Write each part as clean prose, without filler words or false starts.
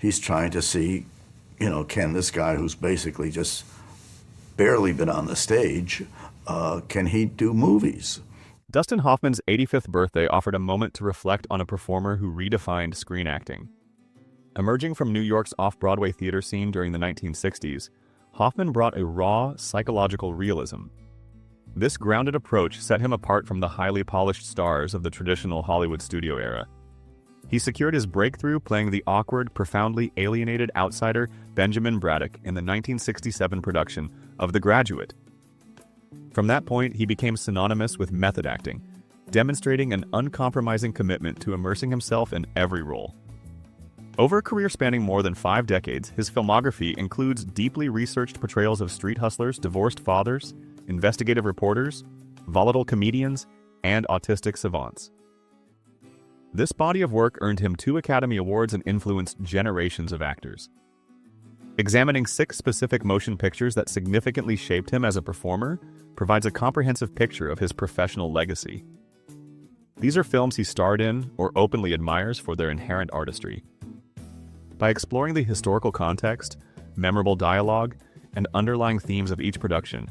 He's trying to see, can this guy who's basically just barely been on the stage, can he do movies? Dustin Hoffman's 85th birthday offered a moment to reflect on a performer who redefined screen acting. Emerging from New York's off-Broadway theater scene during the 1960s, Hoffman brought a raw, psychological realism. This grounded approach set him apart from the highly polished stars of the traditional Hollywood studio era. He secured his breakthrough playing the awkward, profoundly alienated outsider Benjamin Braddock in the 1967 production of The Graduate. From that point, he became synonymous with method acting, demonstrating an uncompromising commitment to immersing himself in every role. Over a career spanning more than 5 decades, his filmography includes deeply researched portrayals of street hustlers, divorced fathers, investigative reporters, volatile comedians, and autistic savants. This body of work earned him 2 Academy Awards and influenced generations of actors. Examining 6 specific motion pictures that significantly shaped him as a performer provides a comprehensive picture of his professional legacy. These are films he starred in or openly admires for their inherent artistry. By exploring the historical context, memorable dialogue, and underlying themes of each production,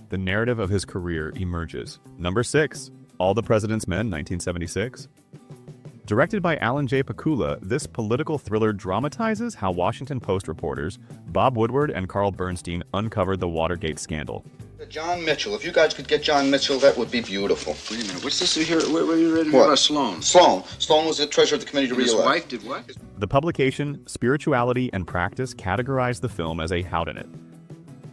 the narrative of his career emerges. Number 6, All the President's Men, 1976. Directed by Alan J. Pakula, this political thriller dramatizes how Washington Post reporters Bob Woodward and Carl Bernstein uncovered the Watergate scandal. John Mitchell. If you guys could get John Mitchell, that would be beautiful. Wait a minute. What's this here? Where are you ready to hear about Sloan? Sloan was the treasurer of the committee to His reelect. wife did what? The publication, Spirituality and Practice, categorized the film as a whodunit.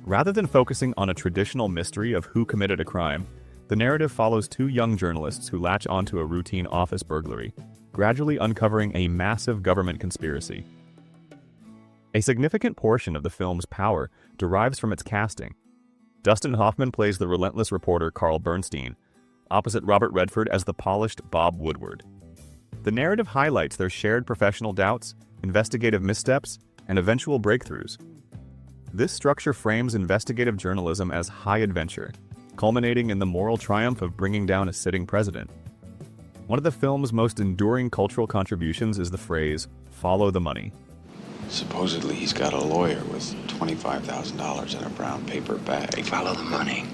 Rather than focusing on a traditional mystery of who committed a crime, the narrative follows 2 young journalists who latch onto a routine office burglary, gradually uncovering a massive government conspiracy. A significant portion of the film's power derives from its casting. Dustin Hoffman plays the relentless reporter Carl Bernstein, opposite Robert Redford as the polished Bob Woodward. The narrative highlights their shared professional doubts, investigative missteps, and eventual breakthroughs. This structure frames investigative journalism as high adventure, culminating in the moral triumph of bringing down a sitting president. One of the film's most enduring cultural contributions is the phrase, "follow the money." Supposedly he's got a lawyer with $25,000 in a brown paper bag. Follow the money.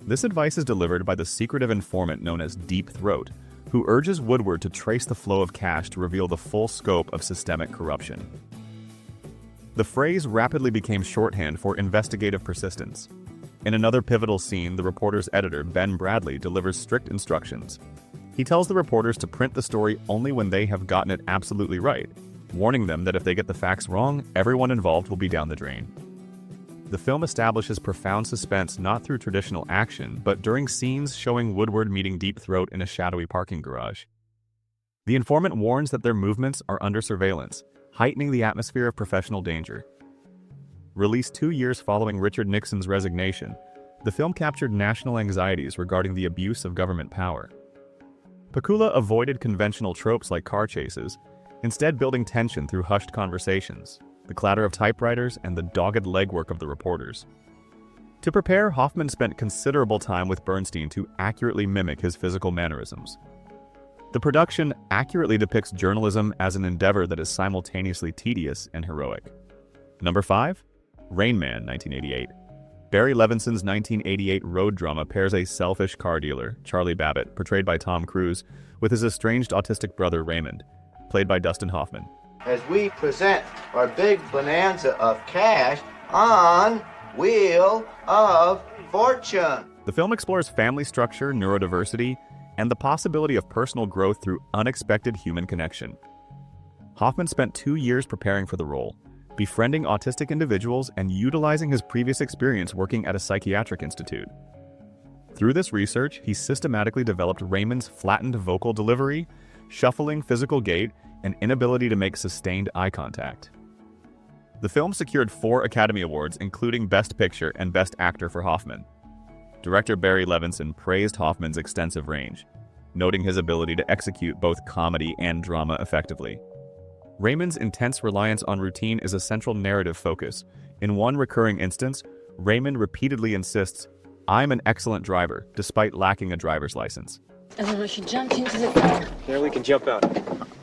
This advice is delivered by the secretive informant known as Deep Throat, who urges Woodward to trace the flow of cash to reveal the full scope of systemic corruption. The phrase rapidly became shorthand for investigative persistence. In another pivotal scene, the reporter's editor, Ben Bradley, delivers strict instructions. He tells the reporters to print the story only when they have gotten it absolutely right, warning them that if they get the facts wrong, everyone involved will be down the drain. The film establishes profound suspense not through traditional action, but during scenes showing Woodward meeting Deep Throat in a shadowy parking garage. The informant warns that their movements are under surveillance, heightening the atmosphere of professional danger. Released 2 years following Richard Nixon's resignation, the film captured national anxieties regarding the abuse of government power. Pakula avoided conventional tropes like car chases, instead building tension through hushed conversations, the clatter of typewriters, and the dogged legwork of the reporters. To prepare, Hoffman spent considerable time with Bernstein to accurately mimic his physical mannerisms. The production accurately depicts journalism as an endeavor that is simultaneously tedious and heroic. Number 5, Rain Man, 1988. Barry Levinson's 1988 road drama pairs a selfish car dealer, Charlie Babbitt, portrayed by Tom Cruise, with his estranged autistic brother Raymond, played by Dustin Hoffman. As we present our big bonanza of cash on Wheel of Fortune. The film explores family structure, neurodiversity, and the possibility of personal growth through unexpected human connection. Hoffman spent 2 years preparing for the role, befriending autistic individuals and utilizing his previous experience working at a psychiatric institute. Through this research, he systematically developed Raymond's flattened vocal delivery, shuffling physical gait, and inability to make sustained eye contact. The film secured 4 Academy Awards, including Best Picture and Best Actor for Hoffman. Director Barry Levinson praised Hoffman's extensive range, noting his ability to execute both comedy and drama effectively. Raymond's intense reliance on routine is a central narrative focus. In one recurring instance, Raymond repeatedly insists, "I'm an excellent driver," despite lacking a driver's license. And then she jumped into the car. There, we can jump out.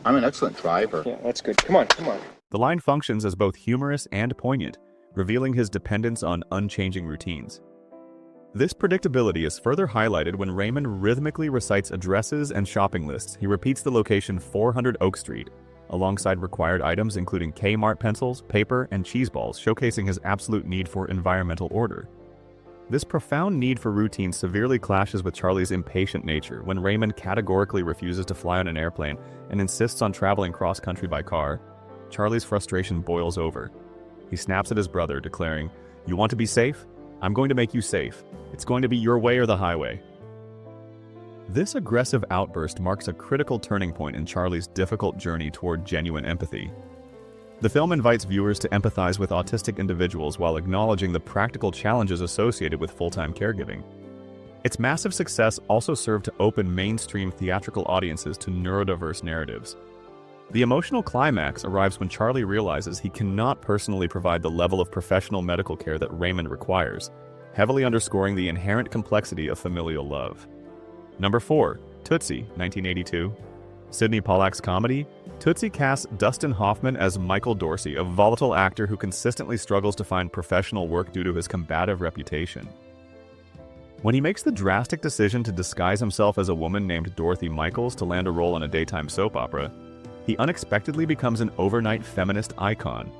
I'm an excellent driver. Yeah, that's good. Come on, come on. The line functions as both humorous and poignant, revealing his dependence on unchanging routines. This predictability is further highlighted when Raymond rhythmically recites addresses and shopping lists. He repeats the location 400 Oak Street, alongside required items including Kmart pencils, paper, and cheese balls, showcasing his absolute need for environmental order. This profound need for routine severely clashes with Charlie's impatient nature when Raymond categorically refuses to fly on an airplane and insists on traveling cross-country by car. Charlie's frustration boils over. He snaps at his brother, declaring, "You want to be safe? I'm going to make you safe. It's going to be your way or the highway." This aggressive outburst marks a critical turning point in Charlie's difficult journey toward genuine empathy. The film invites viewers to empathize with autistic individuals while acknowledging the practical challenges associated with full-time caregiving. Its massive success also served to open mainstream theatrical audiences to neurodiverse narratives. The emotional climax arrives when Charlie realizes he cannot personally provide the level of professional medical care that Raymond requires, heavily underscoring the inherent complexity of familial love. Number 4. Tootsie, 1982. Sidney Pollack's comedy, Tootsie casts Dustin Hoffman as Michael Dorsey, a volatile actor who consistently struggles to find professional work due to his combative reputation. When he makes the drastic decision to disguise himself as a woman named Dorothy Michaels to land a role in a daytime soap opera, he unexpectedly becomes an overnight feminist icon.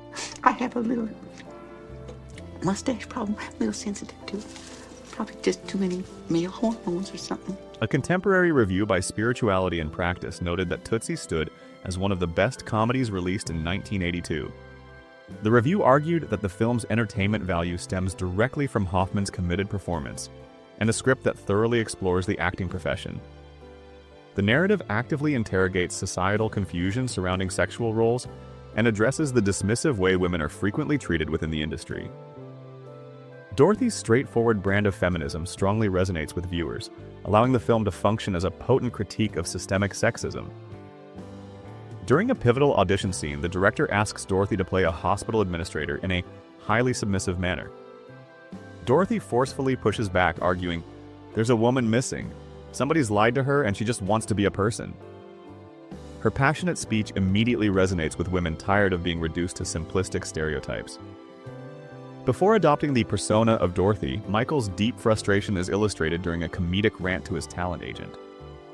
I have a little mustache problem, a little sensitive to it. Probably just too many male hormones or something. A contemporary review by Spirituality and Practice noted that Tootsie stood as one of the best comedies released in 1982. The review argued that the film's entertainment value stems directly from Hoffman's committed performance and a script that thoroughly explores the acting profession. The narrative actively interrogates societal confusion surrounding sexual roles and addresses the dismissive way women are frequently treated within the industry. Dorothy's straightforward brand of feminism strongly resonates with viewers, allowing the film to function as a potent critique of systemic sexism. During a pivotal audition scene, the director asks Dorothy to play a hospital administrator in a highly submissive manner. Dorothy forcefully pushes back, arguing, "There's a woman missing. Somebody's lied to her and she just wants to be a person." Her passionate speech immediately resonates with women tired of being reduced to simplistic stereotypes. Before adopting the persona of Dorothy, Michael's deep frustration is illustrated during a comedic rant to his talent agent.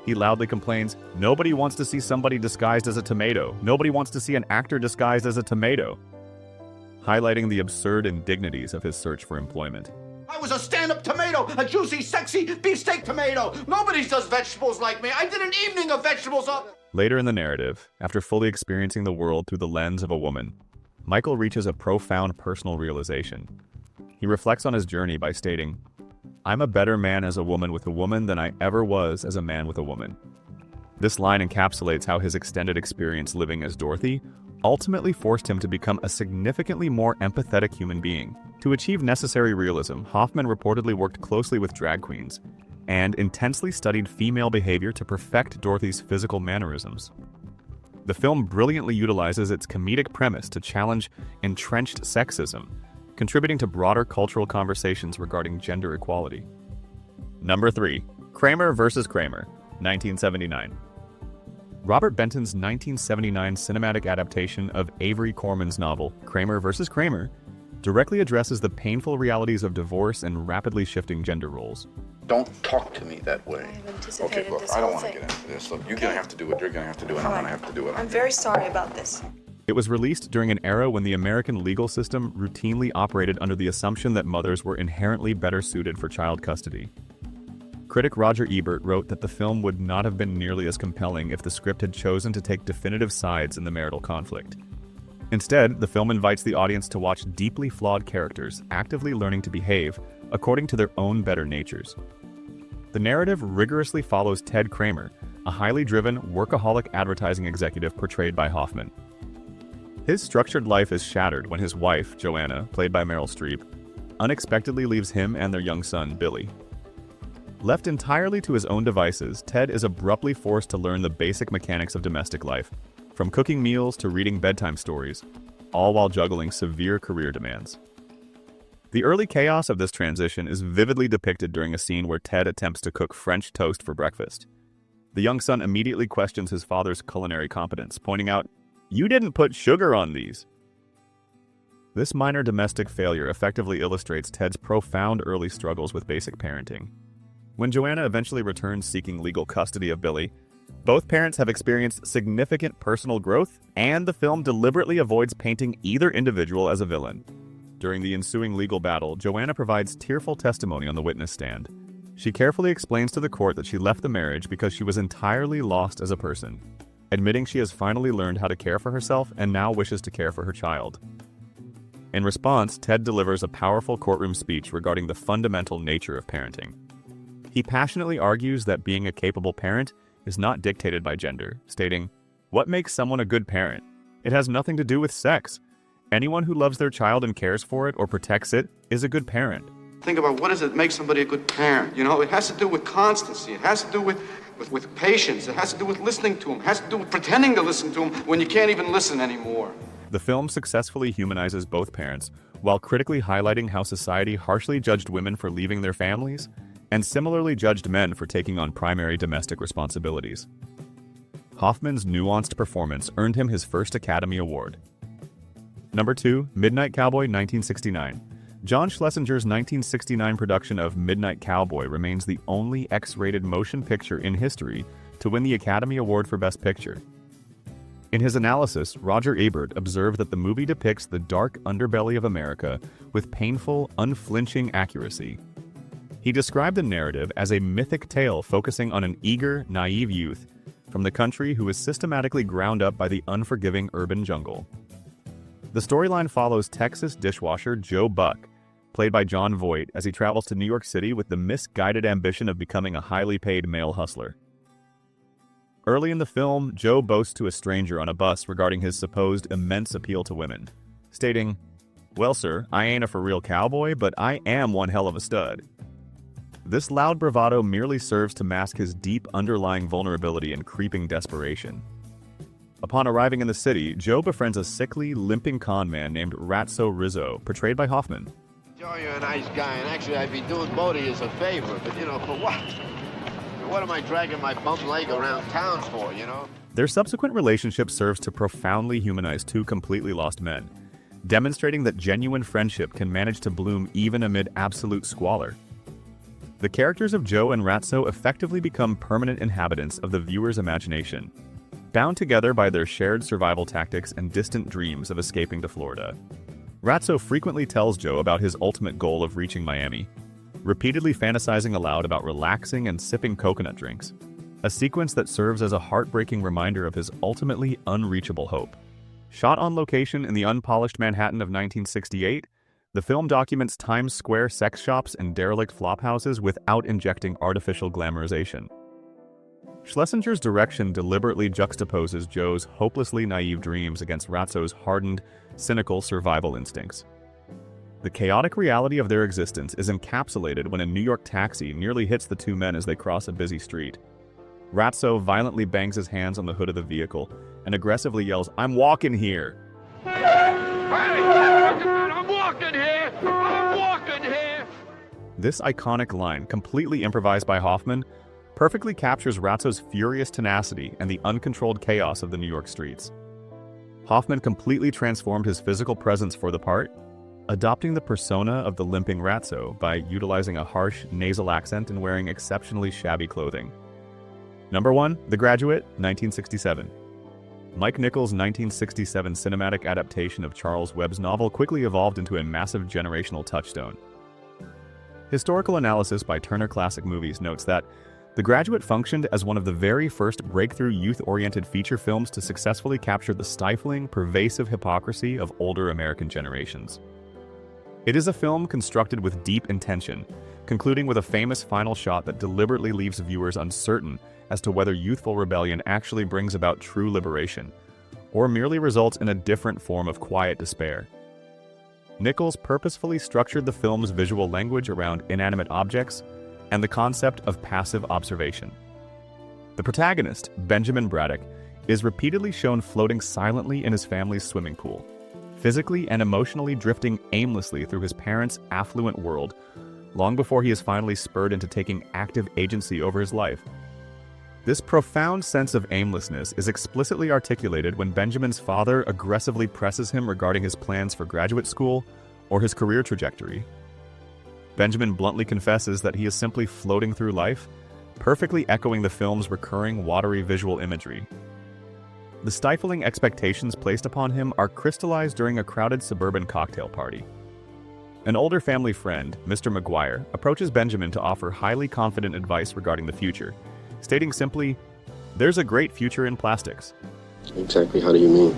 He loudly complains, "Nobody wants to see somebody disguised as a tomato. Nobody wants to see an actor disguised as a tomato," highlighting the absurd indignities of his search for employment. I was a stand-up tomato, a juicy, sexy beefsteak tomato. Nobody does vegetables like me. I did an evening of vegetables. Later in the narrative, after fully experiencing the world through the lens of a woman, Michael reaches a profound personal realization. He reflects on his journey by stating, "I'm a better man as a woman with a woman than I ever was as a man with a woman." This line encapsulates how his extended experience living as Dorothy ultimately forced him to become a significantly more empathetic human being. To achieve necessary realism, Hoffman reportedly worked closely with drag queens and intensely studied female behavior to perfect Dorothy's physical mannerisms. The film brilliantly utilizes its comedic premise to challenge entrenched sexism, contributing to broader cultural conversations regarding gender equality. Number 3. Kramer vs. Kramer, 1979. Robert Benton's 1979 cinematic adaptation of Avery Corman's novel, Kramer vs. Kramer, directly addresses the painful realities of divorce and rapidly shifting gender roles. Don't talk to me that way. I've anticipated Okay, look, this I don't whole want to thing. get into this. Look, you're gonna have to do what you're gonna have to do, and I'm gonna have to do what I'm very sorry about this. It was released during an era when the American legal system routinely operated under the assumption that mothers were inherently better suited for child custody. Critic Roger Ebert wrote that the film would not have been nearly as compelling if the script had chosen to take definitive sides in the marital conflict. Instead, the film invites the audience to watch deeply flawed characters actively learning to behave according to their own better natures. The narrative rigorously follows Ted Kramer, a highly driven, workaholic advertising executive portrayed by Hoffman. His structured life is shattered when his wife, Joanna, played by Meryl Streep, unexpectedly leaves him and their young son, Billy. Left entirely to his own devices, Ted is abruptly forced to learn the basic mechanics of domestic life, from cooking meals to reading bedtime stories, all while juggling severe career demands. The early chaos of this transition is vividly depicted during a scene where Ted attempts to cook French toast for breakfast. The young son immediately questions his father's culinary competence, pointing out, "You didn't put sugar on these." This minor domestic failure effectively illustrates Ted's profound early struggles with basic parenting. When Joanna eventually returns seeking legal custody of Billy, both parents have experienced significant personal growth, and the film deliberately avoids painting either individual as a villain. During the ensuing legal battle, Joanna provides tearful testimony on the witness stand. She carefully explains to the court that she left the marriage because she was entirely lost as a person, admitting she has finally learned how to care for herself and now wishes to care for her child. In response, Ted delivers a powerful courtroom speech regarding the fundamental nature of parenting. He passionately argues that being a capable parent is not dictated by gender, stating, "What makes someone a good parent? It has nothing to do with sex. Anyone who loves their child and cares for it or protects it is a good parent." Think about what does it make somebody a good parent? You know, it has to do with constancy. It has to do with patience. It has to do with listening to them. It has to do with pretending to listen to them when you can't even listen anymore. The film successfully humanizes both parents, while critically highlighting how society harshly judged women for leaving their families, and similarly judged men for taking on primary domestic responsibilities. Hoffman's nuanced performance earned him his first Academy Award. Number 2, Midnight Cowboy, 1969. John Schlesinger's 1969 production of Midnight Cowboy remains the only X-rated motion picture in history to win the Academy Award for Best Picture. In his analysis, Roger Ebert observed that the movie depicts the dark underbelly of America with painful, unflinching accuracy. He described the narrative as a mythic tale focusing on an eager, naive youth from the country who is systematically ground up by the unforgiving urban jungle. The storyline follows Texas dishwasher Joe Buck, played by Jon Voight, as he travels to New York City with the misguided ambition of becoming a highly paid male hustler. Early in the film, Joe boasts to a stranger on a bus regarding his supposed immense appeal to women, stating, "Well, sir, I ain't a for-real cowboy, but I am one hell of a stud." This loud bravado merely serves to mask his deep underlying vulnerability and creeping desperation. Upon arriving in the city, Joe befriends a sickly, limping con man named Ratso Rizzo, portrayed by Hoffman. Joe, you're a nice guy, and actually I'd be doing both of you a favor, but you know, for what? What am I dragging my bum leg around town for, you know? Their subsequent relationship serves to profoundly humanize two completely lost men, demonstrating that genuine friendship can manage to bloom even amid absolute squalor. The characters of Joe and Ratso effectively become permanent inhabitants of the viewer's imagination, bound together by their shared survival tactics and distant dreams of escaping to Florida. Ratso frequently tells Joe about his ultimate goal of reaching Miami, repeatedly fantasizing aloud about relaxing and sipping coconut drinks, a sequence that serves as a heartbreaking reminder of his ultimately unreachable hope. Shot on location in the unpolished Manhattan of 1968, the film documents Times Square sex shops and derelict flophouses without injecting artificial glamorization. Schlesinger's direction deliberately juxtaposes Joe's hopelessly naive dreams against Ratso's hardened, cynical survival instincts. The chaotic reality of their existence is encapsulated when a New York taxi nearly hits the two men as they cross a busy street. Ratso violently bangs his hands on the hood of the vehicle and aggressively yells, "I'm walking here!" I'm walking here! I'm walking here! This iconic line, completely improvised by Hoffman, perfectly captures Ratso's furious tenacity and the uncontrolled chaos of the New York streets. Hoffman completely transformed his physical presence for the part, adopting the persona of the limping Ratso by utilizing a harsh nasal accent and wearing exceptionally shabby clothing. Number 1, The Graduate, 1967. Mike Nichols' 1967 cinematic adaptation of Charles Webb's novel quickly evolved into a massive generational touchstone. Historical analysis by Turner Classic Movies notes that The Graduate functioned as one of the very first breakthrough youth-oriented feature films to successfully capture the stifling, pervasive hypocrisy of older American generations. It is a film constructed with deep intention, concluding with a famous final shot that deliberately leaves viewers uncertain as to whether youthful rebellion actually brings about true liberation, or merely results in a different form of quiet despair. Nichols purposefully structured the film's visual language around inanimate objects and the concept of passive observation. The protagonist, Benjamin Braddock, is repeatedly shown floating silently in his family's swimming pool, physically and emotionally drifting aimlessly through his parents' affluent world, long before he is finally spurred into taking active agency over his life. This profound sense of aimlessness is explicitly articulated when Benjamin's father aggressively presses him regarding his plans for graduate school or his career trajectory. Benjamin bluntly confesses that he is simply floating through life, perfectly echoing the film's recurring watery visual imagery. The stifling expectations placed upon him are crystallized during a crowded suburban cocktail party. An older family friend, Mr. McGuire, approaches Benjamin to offer highly confident advice regarding the future, stating simply, "There's a great future in plastics." Exactly how do you mean?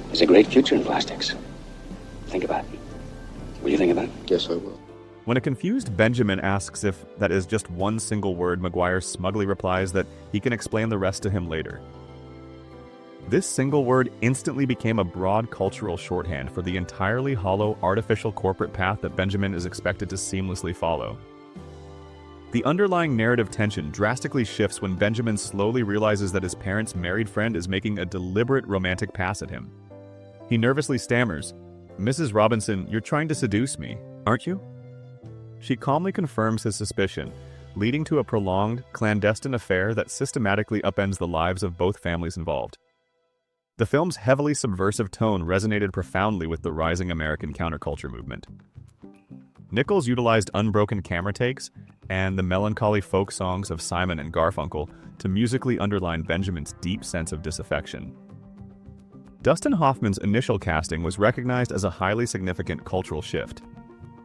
There's a great future in plastics. Think about it. Will you think about it? Yes, I will. When a confused Benjamin asks if that is just one single word, McGuire smugly replies that he can explain the rest to him later. This single word instantly became a broad cultural shorthand for the entirely hollow, artificial corporate path that Benjamin is expected to seamlessly follow. The underlying narrative tension drastically shifts when Benjamin slowly realizes that his parents' married friend is making a deliberate romantic pass at him. He nervously stammers, "Mrs. Robinson, you're trying to seduce me, aren't you?" She calmly confirms his suspicion, leading to a prolonged, clandestine affair that systematically upends the lives of both families involved. The film's heavily subversive tone resonated profoundly with the rising American counterculture movement. Nichols utilized unbroken camera takes and the melancholy folk songs of Simon and Garfunkel to musically underline Benjamin's deep sense of disaffection. Dustin Hoffman's initial casting was recognized as a highly significant cultural shift.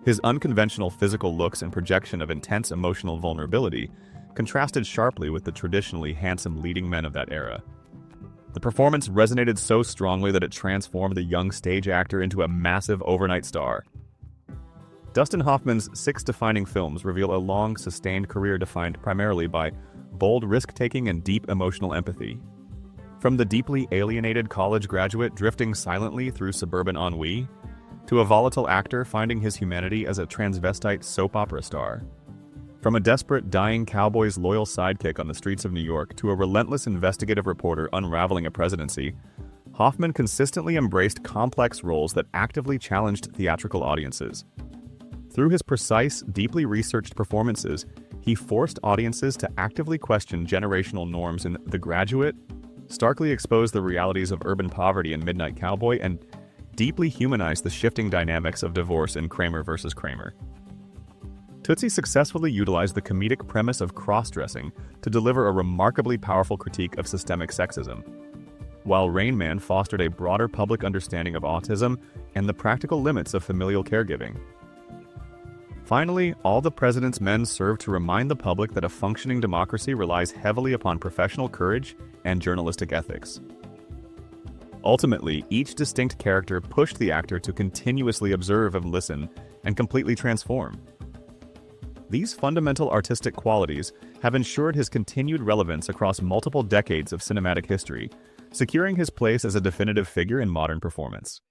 His unconventional physical looks and projection of intense emotional vulnerability contrasted sharply with the traditionally handsome leading men of that era. The performance resonated so strongly that it transformed the young stage actor into a massive overnight star. Dustin Hoffman's 6 defining films reveal a long, sustained career defined primarily by bold risk-taking and deep emotional empathy. From the deeply alienated college graduate drifting silently through suburban ennui, to a volatile actor finding his humanity as a transvestite soap opera star. From a desperate, dying cowboy's loyal sidekick on the streets of New York to a relentless investigative reporter unraveling a presidency, Hoffman consistently embraced complex roles that actively challenged theatrical audiences. Through his precise, deeply researched performances, he forced audiences to actively question generational norms in The Graduate, starkly exposed the realities of urban poverty in Midnight Cowboy, and deeply humanized the shifting dynamics of divorce in Kramer versus Kramer. Tootsie successfully utilized the comedic premise of cross-dressing to deliver a remarkably powerful critique of systemic sexism, while Rain Man fostered a broader public understanding of autism and the practical limits of familial caregiving. Finally, All the President's Men served to remind the public that a functioning democracy relies heavily upon professional courage and journalistic ethics. Ultimately, each distinct character pushed the actor to continuously observe and listen and completely transform. These fundamental artistic qualities have ensured his continued relevance across multiple decades of cinematic history, securing his place as a definitive figure in modern performance.